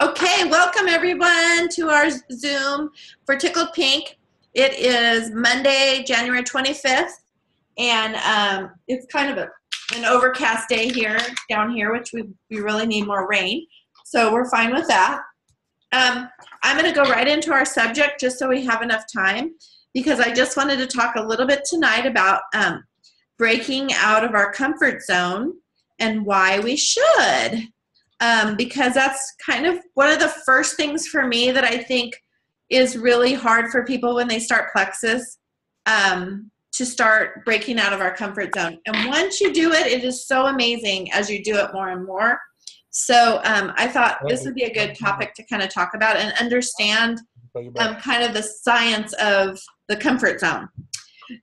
Okay, welcome everyone to our Zoom for Tickled Pink. It is Monday, January 25th, and it's kind of an overcast day here, down here, which we really need more rain, so we're fine with that. I'm going to go right into our subject just so we have enough time, because I just wanted to talk a little bit tonight about breaking out of our comfort zone and why we should. Because that's kind of one of the first things for me that I think is really hard for people when they start Plexus, to start breaking out of our comfort zone. And once you do it, it is so amazing as you do it more and more. So I thought this would be a good topic to kind of talk about and understand kind of the science of the comfort zone.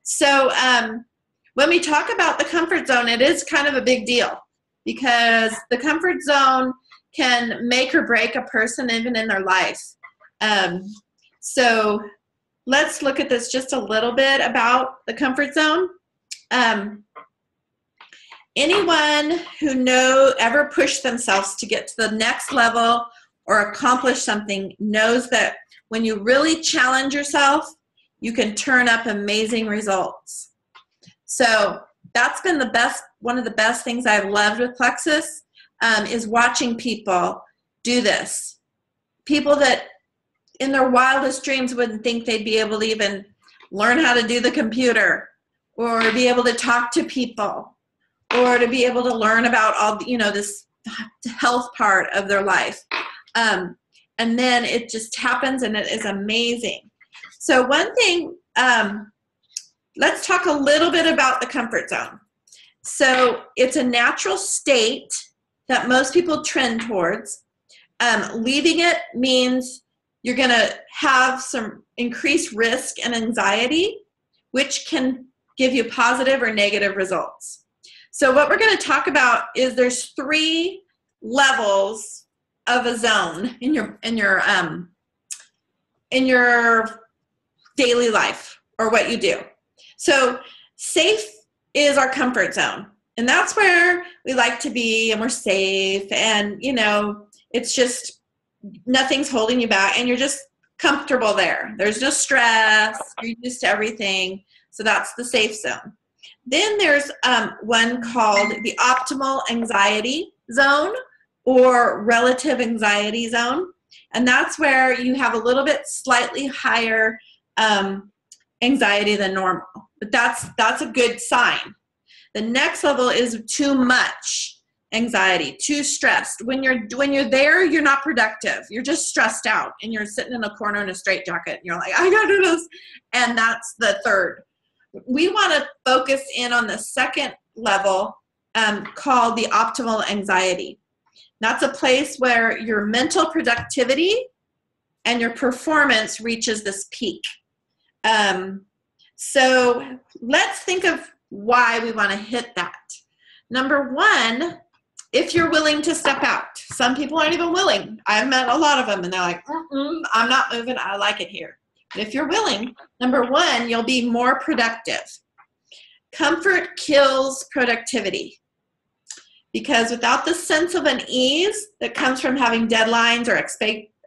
So when we talk about the comfort zone, it is kind of a big deal, because the comfort zone can make or break a person even in their life. So let's look at this just a little bit about the comfort zone. Anyone who ever pushed themselves to get to the next level or accomplish something knows that when you really challenge yourself, you can turn up amazing results. So that's been one of the best things I've loved with Plexus, is watching people do this. People that in their wildest dreams wouldn't think they'd be able to even learn how to do the computer, or be able to talk to people, or to be able to learn about all, this health part of their life. And then it just happens, and it is amazing. So one thing, let's talk a little bit about the comfort zone. So it's a natural state that most people trend towards. Leaving it means you're going to have some increased risk and anxiety, which can give you positive or negative results. So what we're going to talk about is there's 3 levels of a zone in your daily life, or what you do. So safe is our comfort zone, and that's where we like to be, and we're safe, and it's just nothing's holding you back, and you're just comfortable there. There's no stress, you're used to everything. So that's the safe zone. Then there's one called the optimal anxiety zone, or relative anxiety zone, and that's where you have a little bit slightly higher anxiety than normal, but that's a good sign. The next level is too much anxiety, too stressed. When you're there, you're not productive. You're just stressed out, and you're sitting in a corner in a straitjacket, and you're like, I gotta do this. And that's the third. We want to focus in on the second level, called the optimal anxiety. That's a place where your mental productivity and your performance reaches this peak. So let's think of why we want to hit that. Number 1, if you're willing to step out. Some people aren't even willing. I've met a lot of them, and they're like, I'm not moving. I like it here. But if you're willing, number 1, you'll be more productive. Comfort kills productivity, because without the sense of an ease that comes from having deadlines or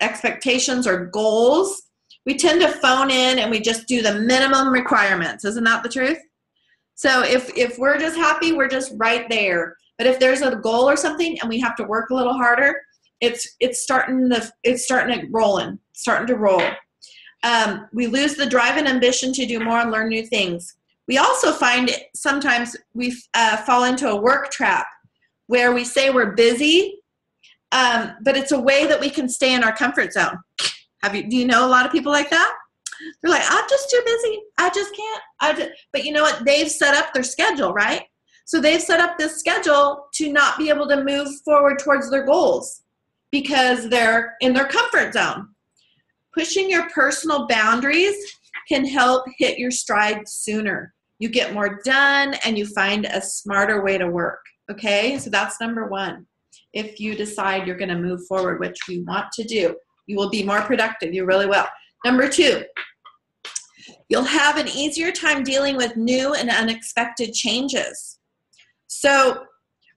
expectations or goals, we tend to phone in and we just do the minimum requirements. Isn't that the truth? So if we're just happy, we're just right there. But if there's a goal or something and we have to work a little harder, it's starting to roll. We lose the drive and ambition to do more and learn new things. We also find sometimes we fall into a work trap where we say we're busy, but it's a way that we can stay in our comfort zone. Do you know a lot of people like that? They're like, I'm just too busy. I just can't. But you know what? They've set up their schedule, right? So they've set up this schedule to not be able to move forward towards their goals because they're in their comfort zone. Pushing your personal boundaries can help hit your stride sooner. You get more done, and you find a smarter way to work. Okay? So that's number 1. If you decide you're going to move forward, which you want to do, you will be more productive. You really will. Number 2, you'll have an easier time dealing with new and unexpected changes. So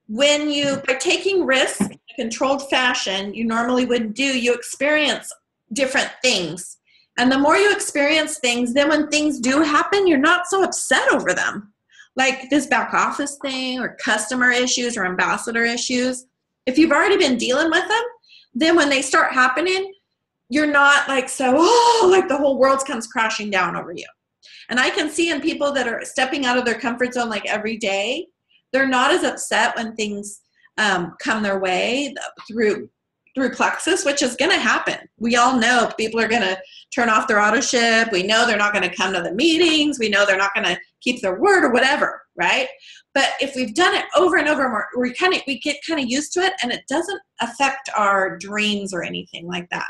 when you are taking risks a controlled fashion you normally wouldn't do, you experience different things. And the more you experience things, then when things do happen, you're not so upset over them. Like this back office thing or customer issues or ambassador issues. If you've already been dealing with them, then when they start happening, you're not like like the whole world comes crashing down over you. And I can see in people that are stepping out of their comfort zone like every day, they're not as upset when things come their way through Plexus, which is going to happen. We all know people are going to turn off their auto ship. We know they're not going to come to the meetings. We know they're not going to keep their word or whatever, right? But if we've done it over and over, we get kind of used to it, and it doesn't affect our dreams or anything like that.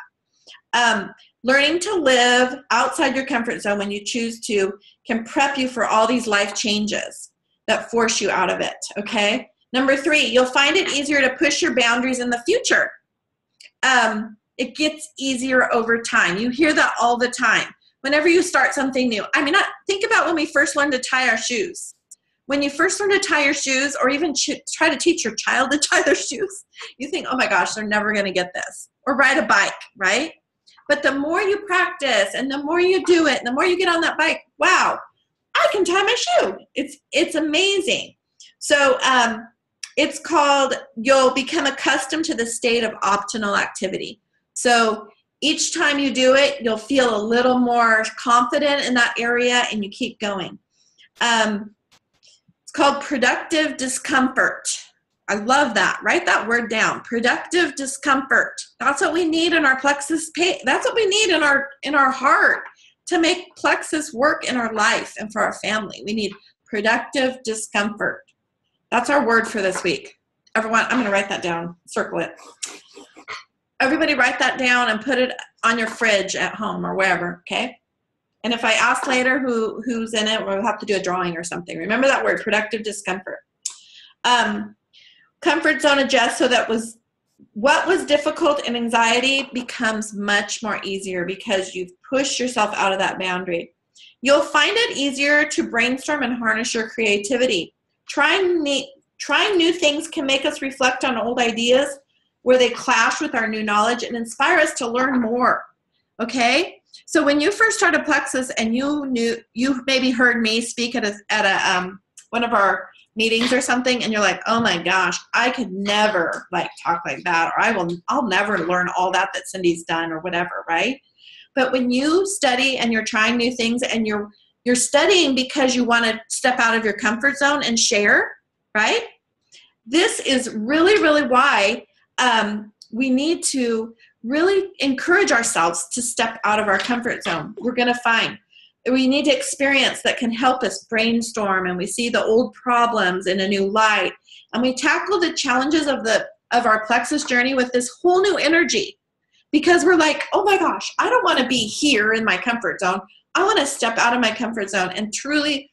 Learning to live outside your comfort zone when you choose to can prep you for all these life changes that force you out of it, okay? Number 3, you'll find it easier to push your boundaries in the future. It gets easier over time. You hear that all the time. Whenever you start something new. I mean, think about when we first learned to tie our shoes. When you first learn to tie your shoes, or even try to teach your child to tie their shoes, you think, oh my gosh, they're never going to get this. Or ride a bike, right? But the more you practice and the more you do it, and the more you get on that bike, wow, I can tie my shoe. It's amazing. So it's called, you'll become accustomed to the state of optimal activity. So each time you do it, you'll feel a little more confident in that area, and you keep going. It's called productive discomfort. I love that. Write that word down. Productive discomfort. That's what we need in our plexus pain. That's what we need in our heart to make plexus work in our life and for our family. We need productive discomfort. That's our word for this week. Everyone, I'm going to write that down. Circle it. Everybody write that down and put it on your fridge at home or wherever, okay? And if I ask later who's in it, we'll have to do a drawing or something. Remember that word, productive discomfort. Comfort zone adjust so that what was difficult and anxiety becomes much more easier because you've pushed yourself out of that boundary. You'll find it easier to brainstorm and harness your creativity. Trying new things can make us reflect on old ideas where they clash with our new knowledge and inspire us to learn more, okay? So when you first started Plexus and you maybe heard me speak at one of our meetings or something, and you're like, oh my gosh, I could never talk like that, or I'll never learn all that Cindy's done or whatever, right? But when you study and you're trying new things and you're studying because you want to step out of your comfort zone and share, right? This is really, really why we need to really encourage ourselves to step out of our comfort zone. We're going to find we need to experience that can help us brainstorm, and we see the old problems in a new light, and we tackle the challenges of our plexus journey with this whole new energy, because we're like, oh my gosh, I don't want to be here in my comfort zone. I want to step out of my comfort zone and truly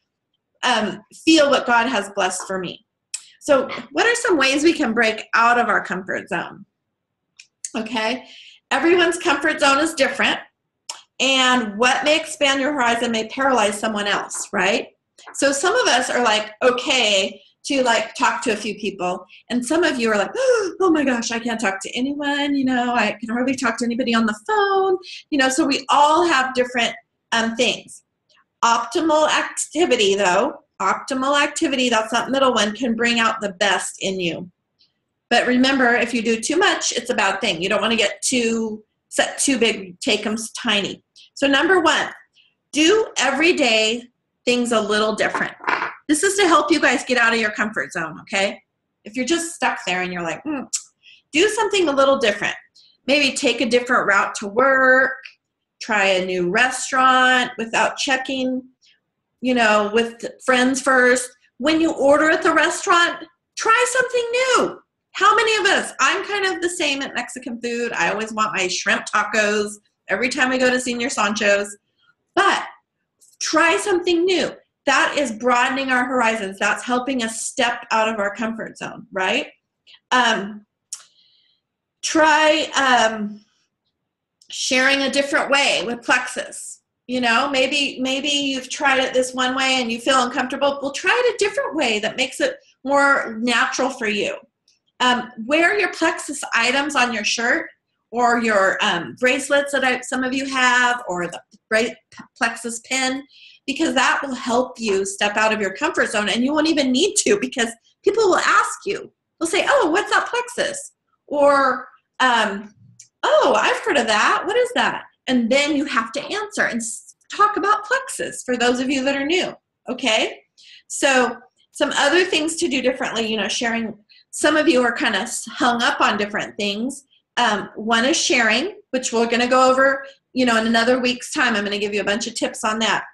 feel what God has blessed for me. So what are some ways we can break out of our comfort zone? Okay, everyone's comfort zone is different, and what may expand your horizon may paralyze someone else, right? So some of us are like, okay, to talk to a few people, and some of you are like, oh my gosh, I can't talk to anyone, I can hardly talk to anybody on the phone, so we all have different things. Optimal activity, though, that's that middle one, can bring out the best in you. But remember, if you do too much, it's a bad thing. You don't want to get set too big, take them tiny. So number 1, do everyday things a little different. This is to help you guys get out of your comfort zone, okay? If you're just stuck there and you're like, do something a little different. Maybe take a different route to work, try a new restaurant without checking, with friends first. When you order at the restaurant, try something new. How many of us, I'm kind of the same at Mexican food. I always want my shrimp tacos every time I go to Senior Sancho's. But try something new. That is broadening our horizons. That's helping us step out of our comfort zone, right? Try sharing a different way with Plexus. Maybe you've tried it this one way and you feel uncomfortable. Well, try it a different way that makes it more natural for you. Wear your plexus items on your shirt or your bracelets that some of you have, or the plexus pin, because that will help you step out of your comfort zone, and you won't even need to, because people will ask you. They'll say, oh, what's that plexus? Or, oh, I've heard of that. What is that? And then you have to answer and talk about plexus for those of you that are new, okay? So some other things to do differently, sharing. Some of you are kind of hung up on different things. One is sharing, which we're going to go over, in another week's time. I'm going to give you a bunch of tips on that.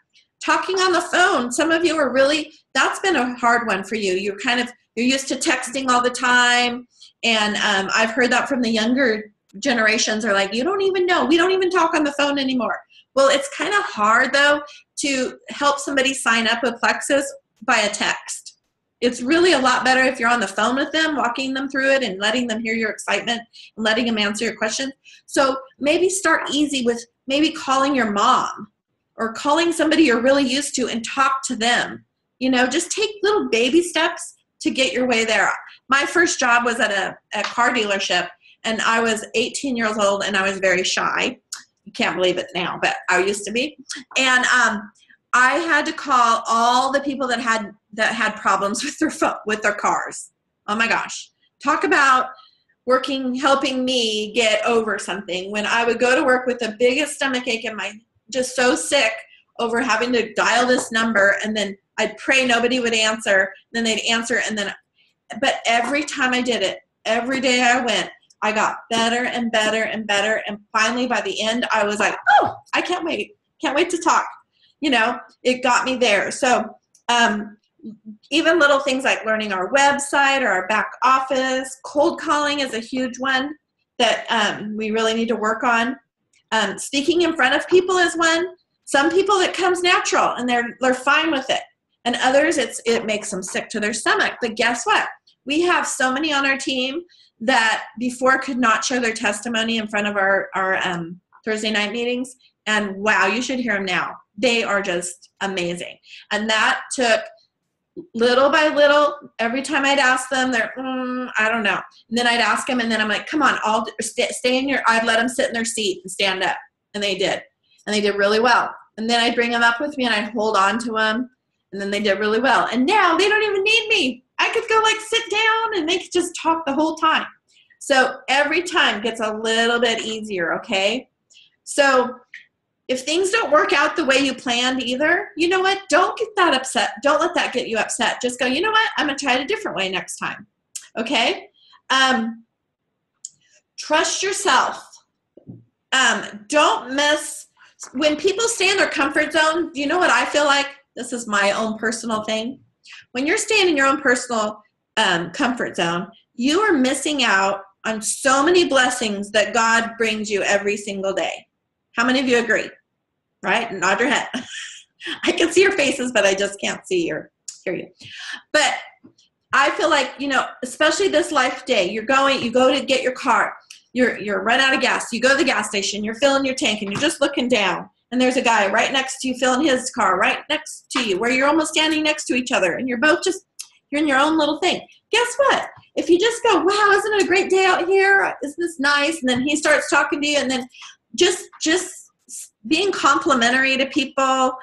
Talking on the phone. Some of you are really, that's been a hard one for you. You're used to texting all the time. And I've heard that from the younger generations are like, you don't even know. We don't even talk on the phone anymore. Well, it's kind of hard, though, to help somebody sign up with Plexus by a text. It's really a lot better if you're on the phone with them, walking them through it and letting them hear your excitement and letting them answer your questions. So maybe start easy with maybe calling your mom or calling somebody you're really used to and talk to them. Just take little baby steps to get your way there. My first job was at a car dealership, and I was 18 years old, and I was very shy. You can't believe it now, but I used to be. And I had to call all the people that had problems with their cars. Oh my gosh. Talk about helping me get over something. When I would go to work with the biggest stomach ache and just so sick over having to dial this number, and then I'd pray nobody would answer, then they'd answer, but every time I did it, every day I went, I got better and better and better, and finally by the end I was like, oh, I can't wait to talk. It got me there. So even little things like learning our website or our back office, cold calling is a huge one that we really need to work on. Speaking in front of people is one. Some people it comes natural and they're fine with it, and others it makes them sick to their stomach. But guess what? We have so many on our team that before could not share their testimony in front of our Thursday night meetings, and wow, you should hear them now. They are just amazing. And that took little by little. Every time I'd ask them, they're, I don't know. And then I'd ask them, and then I'm like, come on, stay in I'd let them sit in their seat and stand up. And they did. And they did really well. And then I'd bring them up with me, and I'd hold on to them. And then they did really well. And now they don't even need me. I could go sit down, and they could just talk the whole time. So every time gets a little bit easier, okay? So if things don't work out the way you planned either, you know what? Don't get that upset. Don't let that get you upset. Just go, you know what? I'm going to try it a different way next time. Okay? Trust yourself. Don't miss. When people stay in their comfort zone, you know what I feel like? This is my own personal thing. When you're staying in your own personal comfort zone, you are missing out on so many blessings that God brings you every single day. How many of you agree? Right? Nod your head. I can see your faces, but I just can't see or hear you. But I feel like, especially this life day, you go to get your car, you're run out of gas, you go to the gas station, you're filling your tank, and you're just looking down, and there's a guy right next to you filling his car, right next to you, where you're almost standing next to each other, and you're both you're in your own little thing. Guess what? If you just go, wow, isn't it a great day out here? Isn't this nice? And then he starts talking to you, and then just being complimentary to people,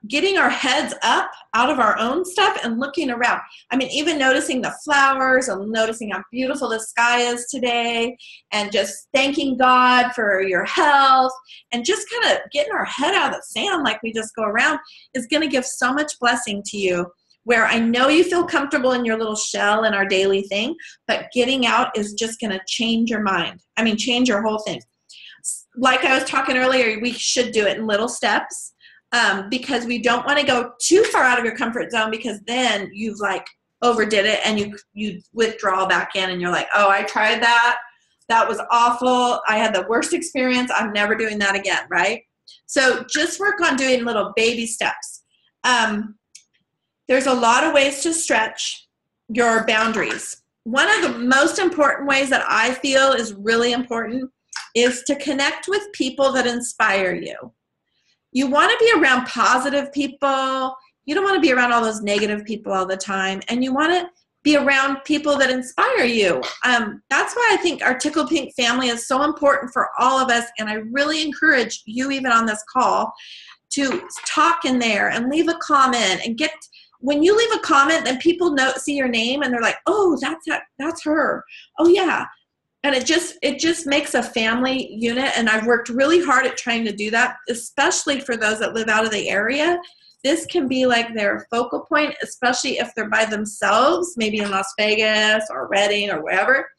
getting our heads up out of our own stuff and looking around. I mean, even noticing the flowers and noticing how beautiful the sky is today, and just thanking God for your health, and just kind of getting our head out of the sand like we just go around is going to give so much blessing to you, where I know you feel comfortable in your little shell in our daily thing, but getting out is just going to change your mind. I mean, change your whole thing. Like I was talking earlier, we should do it in little steps, because we don't want to go too far out of your comfort zone, because then you've overdid it and you withdraw back in and you're like, oh, I tried that. That was awful. I had the worst experience. I'm never doing that again, right? So just work on doing little baby steps. There's a lot of ways to stretch your boundaries. One of the most important ways that I feel is really important is to connect with people that inspire you. You want to be around positive people. You don't want to be around all those negative people all the time. And you want to be around people that inspire you. That's why I think our Tickled Pink family is so important for all of us. And I really encourage you, even on this call, to talk in there and leave a comment and when you leave a comment, then people see your name and they're like, oh, that's her. Oh yeah. And it just makes a family unit. And I've worked really hard at trying to do that, especially for those that live out of the area. This can be like their focal point, especially if they're by themselves, maybe in Las Vegas or Redding or wherever.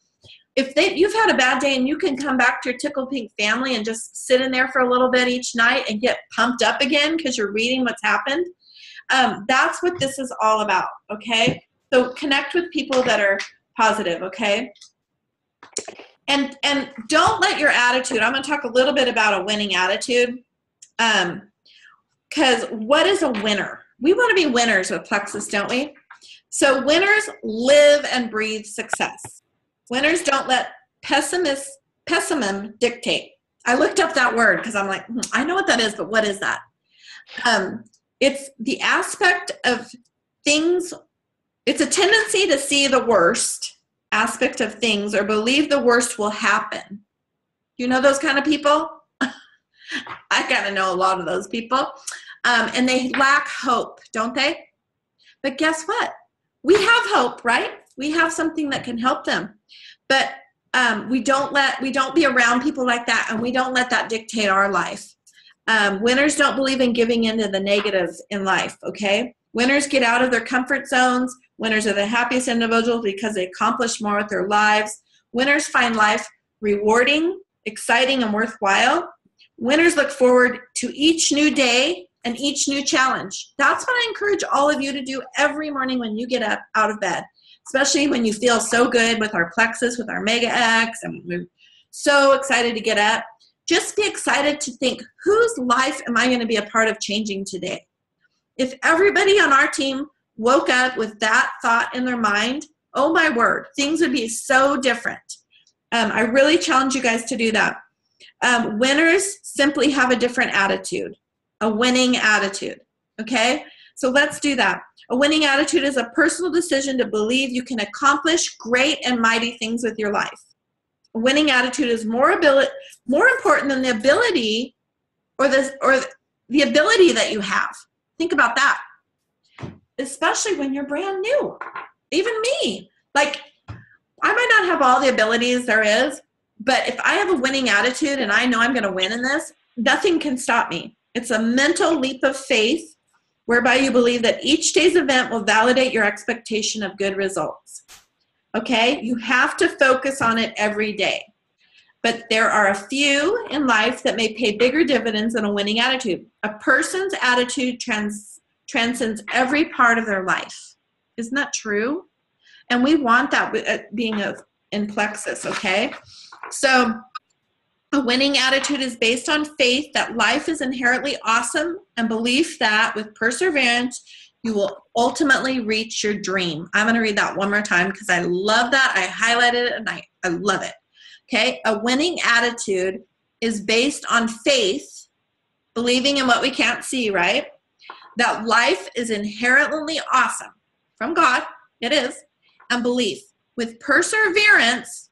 If you've had a bad day and you can come back to your Tickled Pink family and just sit in there for a little bit each night and get pumped up again because you're reading what's happened, that's what this is all about, okay? So connect with people that are positive, okay? And don't let your attitude, I'm going to talk a little bit about a winning attitude, because what is a winner? We want to be winners with Plexus, don't we? So winners live and breathe success. Winners don't let pessimism dictate. I looked up that word because I'm like, I know what that is, but what is that? It's the aspect of things, it's a tendency to see the worst aspect of things or believe the worst will happen. You know those kind of people? I kind of know a lot of those people. And they lack hope, don't they? But guess what? We have hope, right? We have something that can help them. But we don't be around people like that, and we don't let that dictate our life. Winners don't believe in giving into the negatives in life, okay? Winners get out of their comfort zones. Winners are the happiest individuals because they accomplish more with their lives. Winners find life rewarding, exciting, and worthwhile. Winners look forward to each new day and each new challenge. That's what I encourage all of you to do every morning when you get up out of bed, especially when you feel so good with our Plexus, with our Mega X, and we're so excited to get up. Just be excited to think, whose life am I going to be a part of changing today? If everybody on our team woke up with that thought in their mind, oh my word, things would be so different. I really challenge you guys to do that. Winners simply have a different attitude, a winning attitude, okay? So let's do that. A winning attitude is a personal decision to believe you can accomplish great and mighty things with your life. A winning attitude is more important than the ability or the ability that you have. Think about that, especially when you're brand new. Even me, like, I might not have all the abilities there is, but if I have a winning attitude and I know I'm going to win in this, nothing can stop me. It's a mental leap of faith whereby you believe that each day's event will validate your expectation of good results. Okay? You have to focus on it every day. But there are a few in life that may pay bigger dividends than a winning attitude. A person's attitude transcends every part of their life. Isn't that true? And we want that being in Plexus, okay? So a winning attitude is based on faith that life is inherently awesome and belief that with perseverance, you will ultimately reach your dream. I'm going to read that one more time because I love that. I highlighted it and I love it. Okay, a winning attitude is based on faith, believing in what we can't see, right? That life is inherently awesome from God, it is, and belief. With perseverance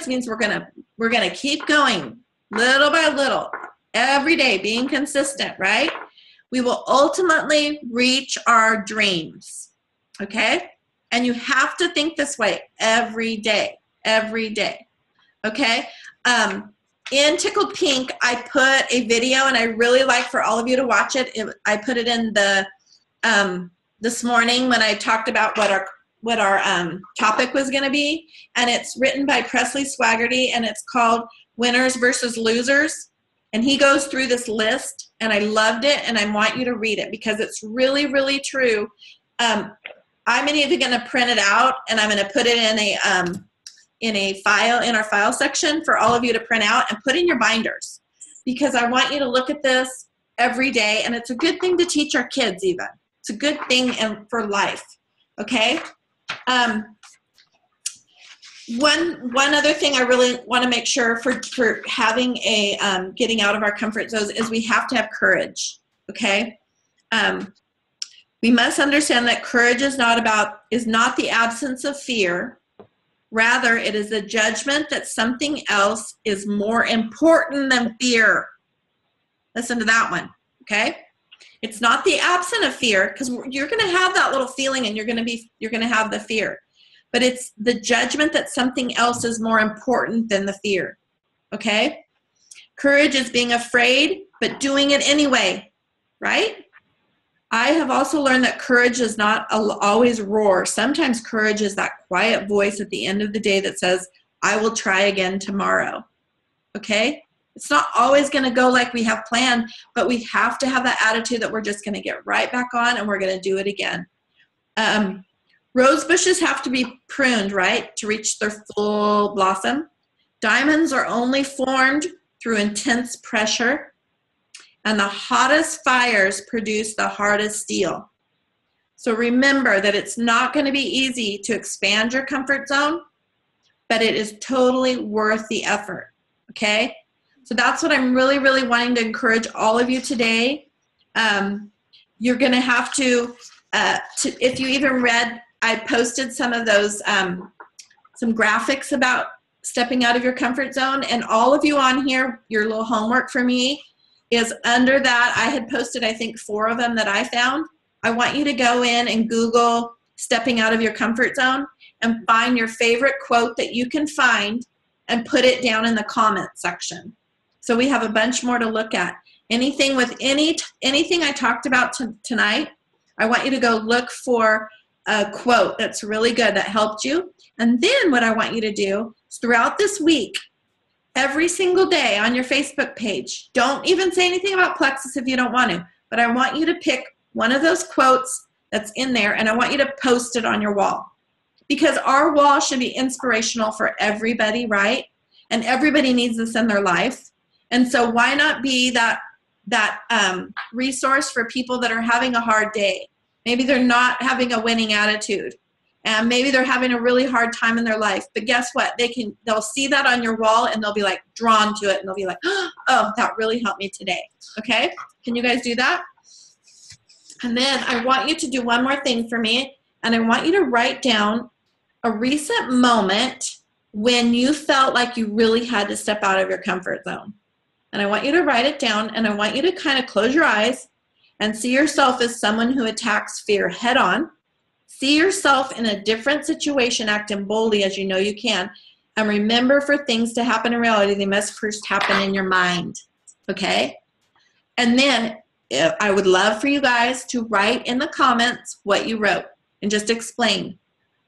means we're gonna keep going little by little, every day, being consistent, right? We will ultimately reach our dreams, okay? And you have to think this way every day. Okay, in Tickled Pink, I put a video, and I really like for all of you to watch it. I put it in the this morning when I talked about what our topic was going to be, and it's written by Presley Swaggerty, and it's called Winners versus Losers. And he goes through this list, and I loved it, and I want you to read it because it's really, really true. I'm even going to print it out, and I'm going to put it in a file in our file section for all of you to print out and put in your binders, because I want you to look at this every day, and it's a good thing to teach our kids even. It's a good thing for life, okay? One other thing I really want to make sure for having a getting out of our comfort zones is we have to have courage, okay? We must understand that courage is not the absence of fear. Rather, it is the judgment that something else is more important than fear. Listen to that one, okay? It's not the absence of fear, because you're going to have that little feeling and you're going to have the fear. But it's the judgment that something else is more important than the fear, okay? Courage is being afraid, but doing it anyway, right? I have also learned that courage does not always roar. Sometimes courage is that quiet voice at the end of the day that says, I will try again tomorrow, okay? It's not always going to go like we have planned, but we have to have that attitude that we're just going to get right back on and we're going to do it again. Rose bushes have to be pruned, right, to reach their full blossom. Diamonds are only formed through intense pressure. And the hottest fires produce the hardest steel. So remember that it's not going to be easy to expand your comfort zone, but it is totally worth the effort, okay? So that's what I'm really, really wanting to encourage all of you today. You're going to have to, if you even read, I posted some of those, some graphics about stepping out of your comfort zone, and all of you on here, your little homework for me is under that. I had posted, I think, 4 of them that I found. I want you to go in and Google stepping out of your comfort zone and find your favorite quote that you can find and put it down in the comment section. So we have a bunch more to look at. Anything with anything I talked about tonight, I want you to go look for a quote that's really good that helped you. And then what I want you to do is throughout this week, every single day on your Facebook page, don't even say anything about Plexus if you don't want to, but I want you to pick one of those quotes that's in there and I want you to post it on your wall. Because our wall should be inspirational for everybody, right? And everybody needs this in their life. And so why not be that resource for people that are having a hard day? Maybe they're not having a winning attitude. And maybe they're having a really hard time in their life. But guess what? They'll see that on your wall and they'll be like drawn to it and they'll be like, oh, that really helped me today. Okay? Can you guys do that? And then I want you to do one more thing for me. And I want you to write down a recent moment when you felt like you really had to step out of your comfort zone. And I want you to write it down and I want you to kind of close your eyes and see yourself as someone who attacks fear head on. See yourself in a different situation, acting boldly as you know you can. And remember, for things to happen in reality, they must first happen in your mind. Okay? And then I would love for you guys to write in the comments what you wrote and just explain.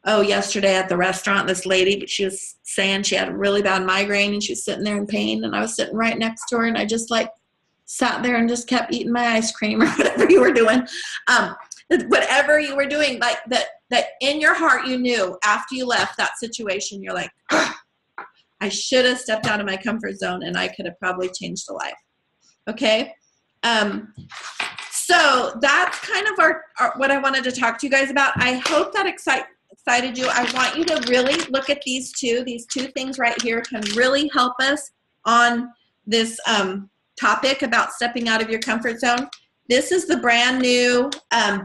Oh, yesterday at the restaurant, this lady, she was saying she had a really bad migraine and she was sitting there in pain. And I was sitting right next to her and I just sat there and just kept eating my ice cream or whatever you were doing. Whatever you were doing, like that in your heart you knew after you left that situation, you're like, I should have stepped out of my comfort zone and I could have probably changed a life. Okay? So that's kind of our what I wanted to talk to you guys about. I hope that excited you. I want you to really look at these two things right here can really help us on this topic about stepping out of your comfort zone. This is the brand new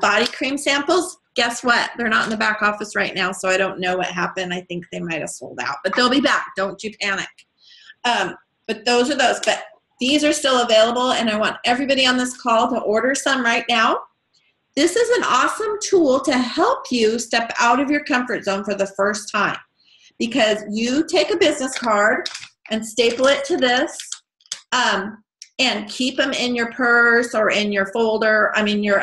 body cream samples. Guess what? They're not in the back office right now, so I don't know what happened. I think they might have sold out, but they'll be back. Don't you panic. But those are those. But these are still available, and I want everybody on this call to order some right now. This is an awesome tool to help you step out of your comfort zone for the first time, because you take a business card and staple it to this, and keep them in your purse or in your folder, your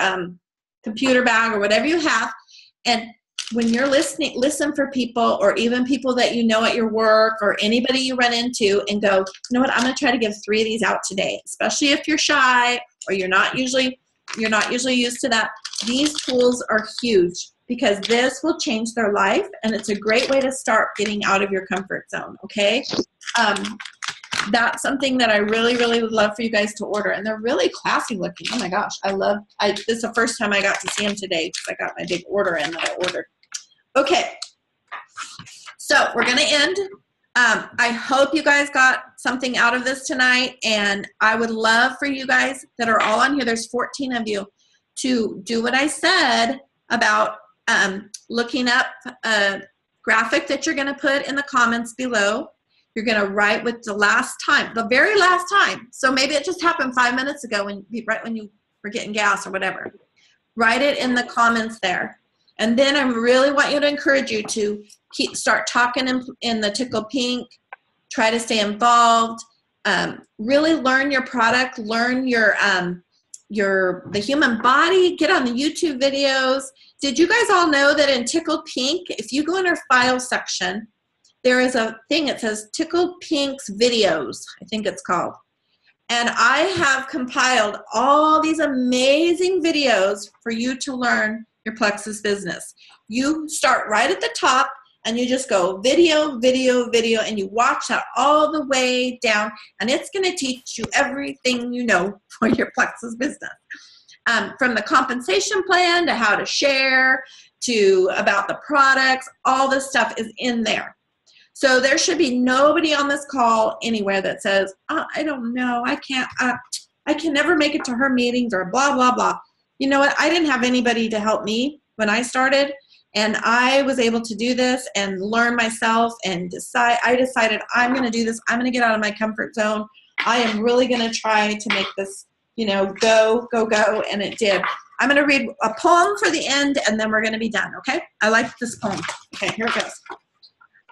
computer bag or whatever you have. And when you're listen for people, or even people that you know at your work or anybody you run into, and go, you know what, I'm going to try to give 3 of these out today, especially if you're shy or you're not usually used to that. These tools are huge because this will change their life, and it's a great way to start getting out of your comfort zone, okay? That's something that I really, really would love for you guys to order. And they're really classy looking. Oh my gosh, this is the first time I got to see them today because I got my big order in that I ordered. Okay, so we're going to end. I hope you guys got something out of this tonight, and I would love for you guys that are all on here, there's 14 of you, to do what I said about looking up a graphic that you're going to put in the comments below. You're going to write with the very last time. So maybe it just happened 5 minutes ago, right when you were getting gas or whatever. Write it in the comments there. And then I really want you to encourage you to start talking in the Tickled Pink. Try to stay involved. Really learn your product. Learn the human body. Get on the YouTube videos. Did you guys all know that in Tickled Pink, if you go in our file section, there is a thing that says Tickled Pink's videos, I think it's called. And I have compiled all these amazing videos for you to learn your Plexus business. You start right at the top and you just go video, video, video, and you watch that all the way down, and it's going to teach you everything you know for your Plexus business. From the compensation plan to how to share to about the products, all this stuff is in there. So there should be nobody on this call anywhere that says, oh, I don't know, I can never make it to her meetings or blah, blah, blah. You know what? I didn't have anybody to help me when I started, and I was able to do this and learn myself and I decided I'm going to do this. I'm going to get out of my comfort zone. I am really going to try to make this, go, go, go, and it did. I'm going to read a poem for the end, and then we're going to be done, okay? I like this poem. Okay, here it goes.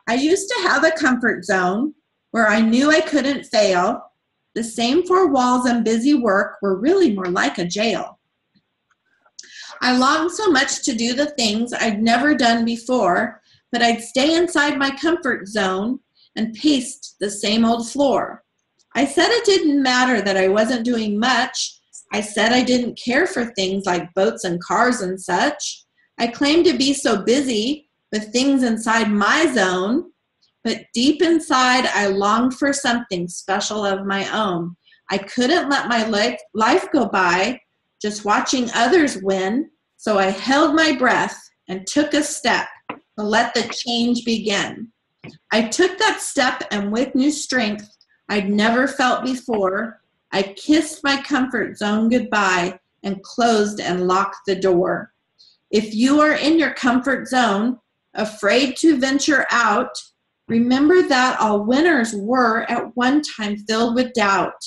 I used to have a comfort zone where I knew I couldn't fail. The same four walls and busy work were really more like a jail. I longed so much to do the things I'd never done before, but I'd stay inside my comfort zone and paced the same old floor. I said it didn't matter that I wasn't doing much. I said I didn't care for things like boats and cars and such. I claimed to be so busy with things inside my zone, but deep inside I longed for something special of my own. I couldn't let my life go by just watching others win, so I held my breath and took a step to let the change begin. I took that step, and with new strength I'd never felt before, I kissed my comfort zone goodbye and closed and locked the door. If you are in your comfort zone, afraid to venture out, remember that all winners were at one time filled with doubt.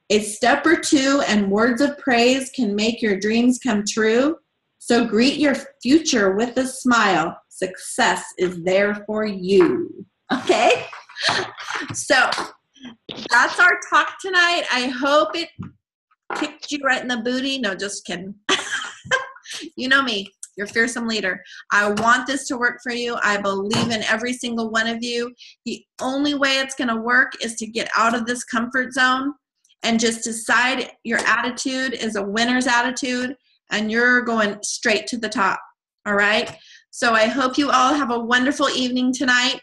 A step or two and words of praise can make your dreams come true. So greet your future with a smile. Success is there for you. Okay? So that's our talk tonight. I hope it kicked you right in the booty. No, just kidding. You know me. You're a fearsome leader. I want this to work for you. I believe in every single one of you. The only way it's going to work is to get out of this comfort zone and just decide your attitude is a winner's attitude, and you're going straight to the top. All right? So I hope you all have a wonderful evening tonight,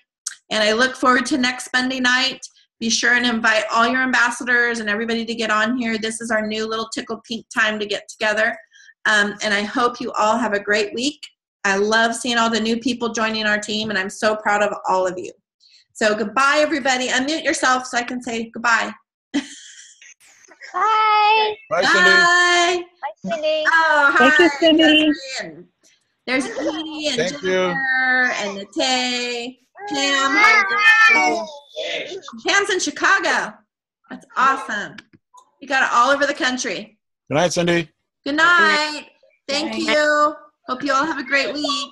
and I look forward to next Monday night. Be sure and invite all your ambassadors and everybody to get on here. This is our new little Tickled Pink time to get together. And I hope you all have a great week. I love seeing all the new people joining our team, and I'm so proud of all of you. So goodbye, everybody. Unmute yourself so I can say goodbye. Bye. Bye, Cindy. Bye. Bye, Cindy. Oh, hi. Thank you, Cindy. There's Edie and Thank you. Jennifer and Nate. Pam. Hi. Pam's in Chicago. That's awesome. You got it all over the country. Good night, Cindy. Good night. Thank you. Hope you all have a great week.